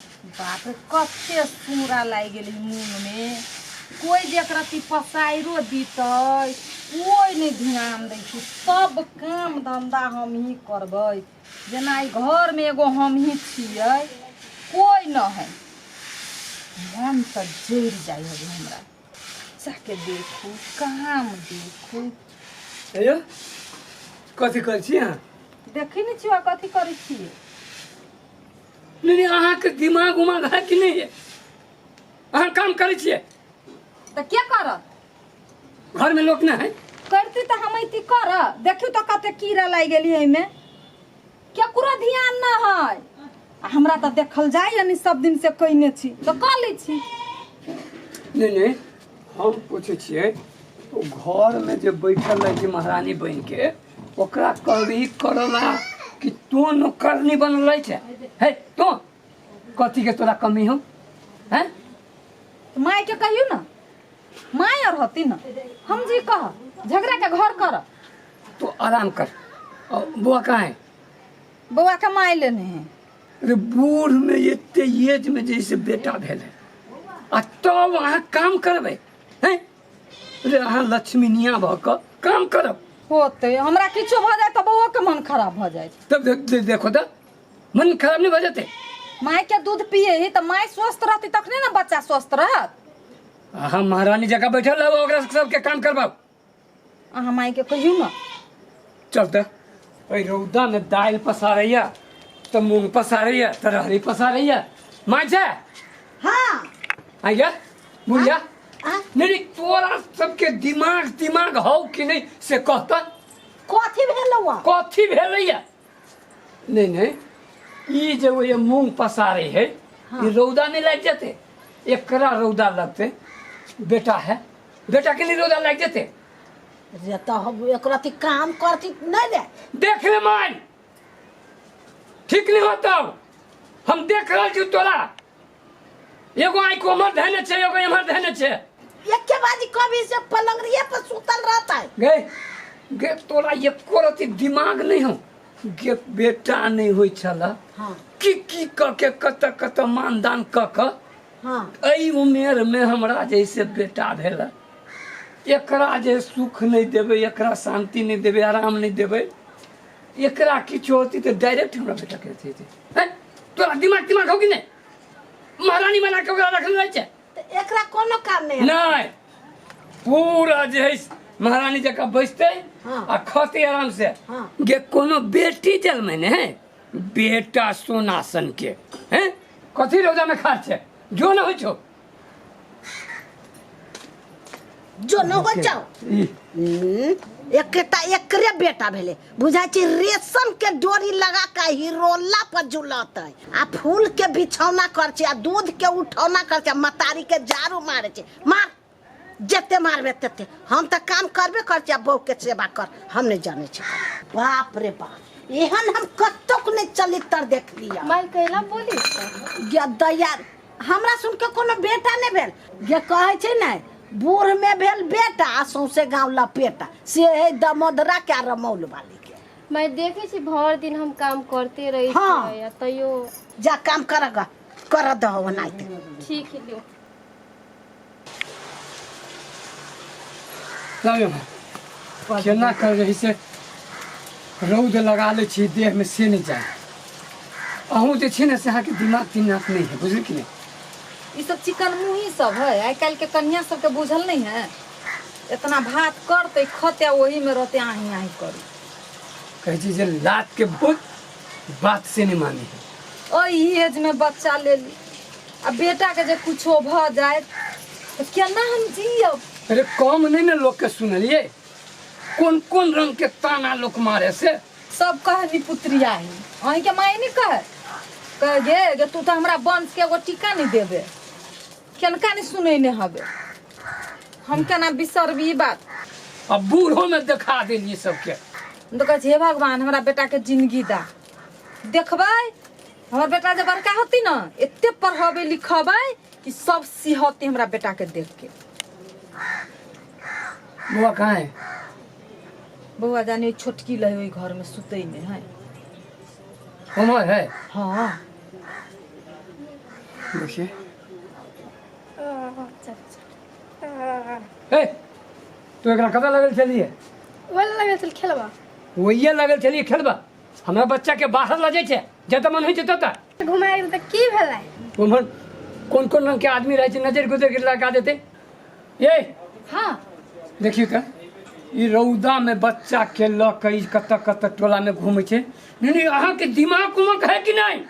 बाप रे कते सूरा लाग गेल मुंह में। कोई जकरा ती पसाइरो दीतै कोई नहीं ध्यान दै छै। सब काम धंधा हम ही करबै। जेना ई घर में एगो हम ही छियै, कोई न है। मन तो जर जाय है हमरा। जाके देखू काम देखू। अयो कथी कर छी अहाँ? देखी नहीं छियै कथी करै छियै। नहीं अहाँ के दिमाग उमाग है कि नहीं है? अहाँ काम करे छिए तो क्या करत? घर में लोग ना है? करती तो हम इति कर। देखियो तो कते कीड़ा लाग गेली एमे। क्या पूरा ध्यान ना है। हमरा तो देखल जाय यानी सब दिन से कइने छी तो क लै छी। नहीं हम पूछे छिए तो घर में जे बैठल रहे छी महारानी बन के ओकरा कभी करला कि तू नौकरनी बनल रहे छे? है तो कथी के तोरा कमी हो? हैं तो माय के कहियो ना। माय और होती ना। हम जी कह झगड़ा के घर कर। तो आराम कर। और बुआ कहाँ है? बउआ के माय लेने हैं। अरे बूढ़ में एते एज में जैसे बेटा भेल है आ तब अहाँ काम करबे हैं? अरे अहाँ लक्ष्मीनिया भ क काम करब। होते हमरा किछो भ जाए तो बउआ के मन खराब भ जाए। तब देखो तो मन खराब नहीं हो जाते? माय के दूध पिए ही तो माय स्वस्थ रहती तखने ना बच्चा स्वस्थ रहत। अहाँ महारानी जगह बैठल रहो ओकरा सबके काम करबाओ। अहाँ माय के कहियो ना। चलते ओई रौदा में दाल पसारैया तो मूंग पसारैया तो रहरी पसारैया माय छे? हाँ आइया बुढ़िया हाँ? नहीं तोरा सबके दिमाग हो कि नहीं से कहता कथी भेलौ? कथी भेलैया? नहीं ई जे वो ये मूंग पसारे है हाँ। ये रौदा नहीं लग जाते? एकरा रौदा लगते बेटा है बेटा के लिए रौदा लग जाते? रे तो हम एक रति काम करती नहीं रे। देख ले माई ठीक नहीं होता। हम देख रहे छी तोरा एगो आई को मर धने छे एगो इमर धने छे। एक के बाजी कभी से पलंगरिया पर सुतल रहता है। गे तोरा एको रति दिमाग नहीं हो। गे बेटा नहीं होई छला हाँ की क के कत मानदान क हाँ एई उमेर में हमरा जैसे बेटा भेला एकरा जे सुख नहीं देबे एकरा शांति नहीं देबे आराम नहीं देबे एकरा किछो होती तो डायरेक्ट हमरा बेटा कहते थे हैं? तोरा दिमाग हो कि नहीं? महारानी बना के ओकरा रखल रहे छे तो एकरा कोनो काम नहीं है। नहीं पूरा जे है महारानी जगह बैठते हाँ। आ खाते आराम से हाँ। गे कोनो बेटी जल में है बेटा सोनासन के हैं कथी रोजा में खा छे जो न हो छो जो न हो जाओ। एकटा एकरे बेटा भेले बुझाई छी रेशम के डोरी लगा के हिरोला पर झुलत है आ फूल के बिछौना कर छे आ दूध के उठौना कर छे मतारी के झाड़ू मारे छे। मार जते मारबे तते हम तो काम करबे कर छे। बहू के सेवा कर हम नहीं जाने छे। बाप रे बाप एहन हम कतक नहीं चलित्र देख लिया। माय कहला बोली गे दया हमरा सुन के कोनो बेटा नहीं भेल। गे कहे छे नहीं बूढ़ में भेल बेटा आ सौसे गाँव लपेटा से है दमोदरा के रमौल वाली के। मैं देखे छी भर दिन हम काम करते रही हाँ। छी तैयो जा काम करगा कर दहो नहीं ठीक है लियो। केना कर रही से रौद लगा ले छी देह में से नहीं जाए। अहूँ जे छी ने से अहाँके दिमाग नहीं है बुझल कि नहीं? ई सब चिकन मुही सब है। आई काल के कन्या सब के बुझल नहीं है। इतना भात करते खते वही में रहते आही आही करी। कहे छी जे लात के भूत बात से नहीं मानी है। ओई एज में बच्चा ले ली अब बेटा के जे कुछो भ जाए तो केना हम जियब? अरे कम नहीं ना लोग के सुनलिए कौन कौन रंग के ताना लोग मारे से सब कहनी पुत्रिया ही अही के माय नहीं कह गे तू तो हमरा वंश के एगो टीका नहीं देबे केनका नहीं सुने ने हबे। हम केना बिसरबी ई बात? अब बूढ़ों में दिखा देलिए सबके। तो कहे हे भगवान हमरा बेटा के जिंदगी दा देखबै। हमर बेटा जब बड़का होती ना एते पढ़ाबे लिखाबे कि सब सिहती हमरा बेटा के देख के। बुआ कहाँ है? बउआ जाने छोटकी लहे ओई घर में सुतई में है। उमर है? हाँ देखिए अच्छा ए तू एकरा कतऽ लगल छलिए वाला लगे चल खेलबा वही लगल छलिए खेलबा हमरा बच्चा के बाहर लऽ जाइ छै जतऽ मन होइ छै ततऽ घुमाए त की भेलै उम्हर कौन कौन रंग के आदमी रहै छै नजर गुजर के लगा देते ये हाँ देखियो त ई रौदा में बच्चा के लऽ के ई कतऽ कतऽ टोला में घूमै छै नहीं अहाँ के दिमाग उमक है कि नहीं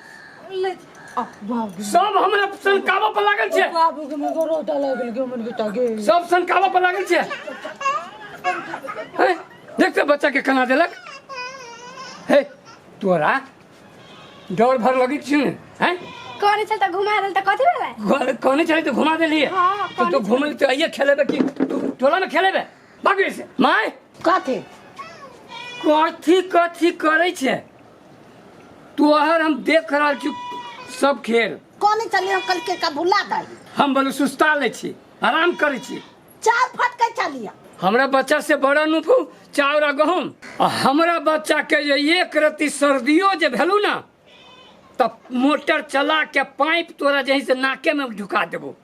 ले बाबू सब हमरा सनकावा पर लागल छै बाबू के मुंह रोटा लागल के मन बेटा गे सब सनकावा पर लागल छै हैं देख त बच्चा के कना देलक हे तोरा डर भर लगी छी हैं कौन चलता घुमा देल त कथि भेलै कहने चले तो घुमा देलिए हाँ, तो तू घूमे तो आइए खेलेबे कि तू टोला में खेलेबे भागे से माय कथी कथी कथी करे छे तू अहर हम देख रहल छी सब खेल कोनी चली हम कल के का भुला दई हम बोले सुस्ता ले छी आराम करे छी चार फटके चलिया हमरा बच्चा से बड़ा नुफू चाउर आ गहूम आ हमरा बच्चा के जे एक रत्ती सर्दियो जे भेलू ना तब मोटर चला के पाइप तोरा जहीं से नाके में ढुका देबो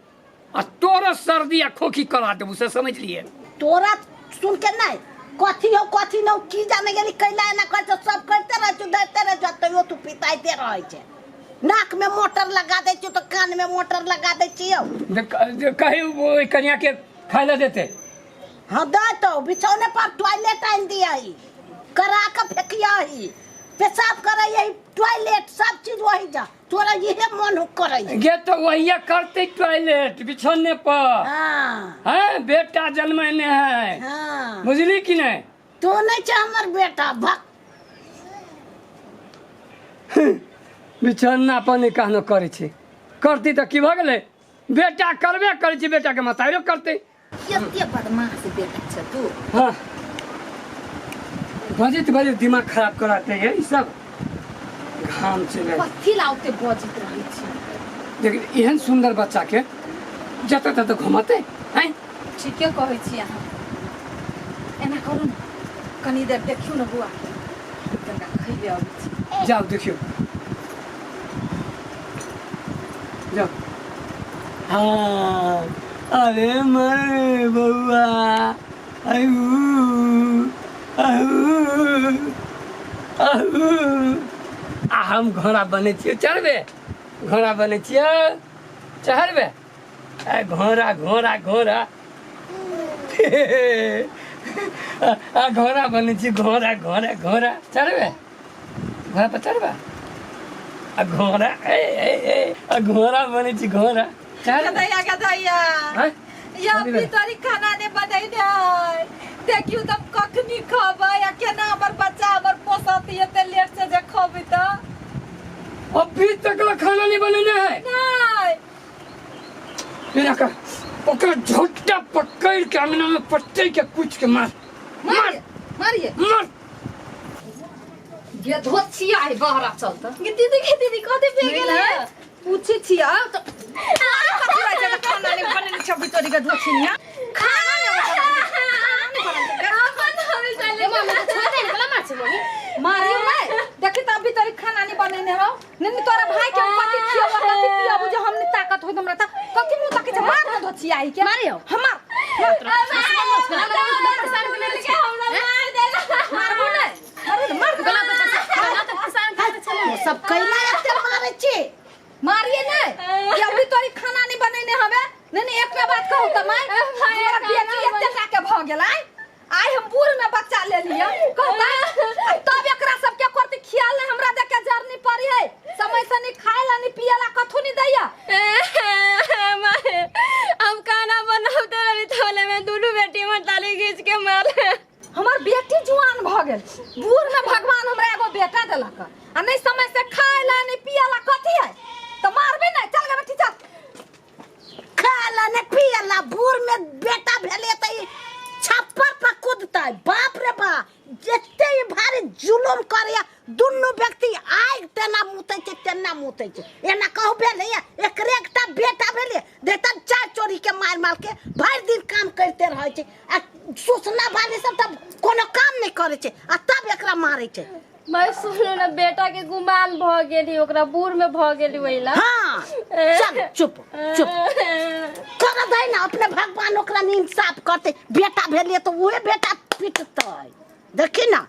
आ तोरा सर्दी आ खोखी करा देबो से समझ लिए तोरा सुन के नहीं कथी हो कथी न की जाने गेली कैला ना कर सब करते रह तू देते रह जतयो तू पिताइते रह छे नाक में मोटर लगा दे छी तो कान में मोटर लगा दे छी कहीं वो कन्या के खाए ला देते हां दे तो बिछौने पर टॉयलेट आइन दिया ही करा के फेकिया ही पेशाब करे यही टॉयलेट सब चीज वही जा तोरा यही मन हो करे गे तो वही करते टॉयलेट बिछौने पर हां हैं बेटा जन्मने है हां बुझली कि नहीं तू नहीं छ हमर बेटा भक बिछौना पानी कहनो करे छी करती तो की भ गेलै बेटा करबे करे छी बेटा के मताइरो करते एते बदमाश बेटा छ तू हाँ बजित बजित दिमाग खराब कराते हैं ये सब घाम से कथी लाउते बजित रहै छी देख एहन सुंदर बच्चा के जत तत घुमाते हैं ठीके कहै छी अहाँ एना करू न कनी देर देखियो न बुआ के तनका खइबे आबै छी जाओ देखियो जाओ हाँ अरे मरे बउआ आहू आहू आहू आ हम घोड़ा बने छियो चढ़बे घोड़ा बने छियो चढ़बे आ घोड़ा घोड़ा घोड़ा आ घोड़ा बने छी घोड़ा घोड़ा घोड़ा चढ़बे घोड़ा पर चढ़बे आ घोड़ा ए आ घोड़ा बने छी घोड़ा चढ़ गदैया हाँ? या अभी तोरी खाना ने बनाई दे देखियो तब कखनी खबै या केना हमर बच्चा हमर पोसत एते लेट से जे खबै त अभी तक खाना नहीं बने है नहीं मेरा का ओकरा झोटा पकड़ के अंगना में पट्टे के कुछ के मार मार मारिए मार ये धोछिया है बहरा चलता दीदी कथि पे गेलै पूछे छिया तो कथी रहै छै खाना ने बनेने छबी तोरी के धोछिया खाना ने मारियो नहीं देखी त अभी तोरी खाना नहीं बनेने हो नहीं तोरा भाई के कथी खियावा कथी पियाबू जे हमने ताकत होई हमरा त कथी मुंह ताके मार न धोछिया है के मारियो हमार सब कैला एते मारे छी मारिए नहीं कि अभी तोरी खाना नहीं बनेने हवे नहीं एक में बात कहू त मैं हमरा बेटी एते का के भ गेलै आई हम बूढ़ में बच्चा ले लिया कहता तब एकरा सब के करती खियाल नहीं हमरा देख के जरनी पड़ी है समय से नहीं खाएला नहीं पियला कथु नहीं दैया हम खाना बनाते रही थोले में दुनू बेटी में ताली खींच के मार हमर बेटी जुआन भ गेल बूढ़ में भगवान हमरा एगो बेटा देलक आ नहीं समय से खाएला नहीं पियला कथी है तो मारबे नहीं चल गे बेटी चल खाला ने पियला बूढ़ में बेटा भेले त छप्पर पर कूदता बाप रे बा जत्ते भारी जुलुम करया दुनु व्यक्ति आइ तेना मुतै छै तेना मुतै छै एना कहू भेले एकरे एकटा बेटा भेले देता चाय चोरी के मार मार के भर दिन काम करते रहै छै आ सूचना वाली सब तब कोनो काम नहीं करे छै आ तब एकरा मारै छै मैं सुनलो ना बेटा के गुमान भ गेली ओकरा बूढ़ में भ गेली वहीला। हाँ चल चुप चुप कर दे ना अपने भगवान ओकरा इंसाफ करते बेटा भेलिए तो वही बेटा पिटतै देखी ना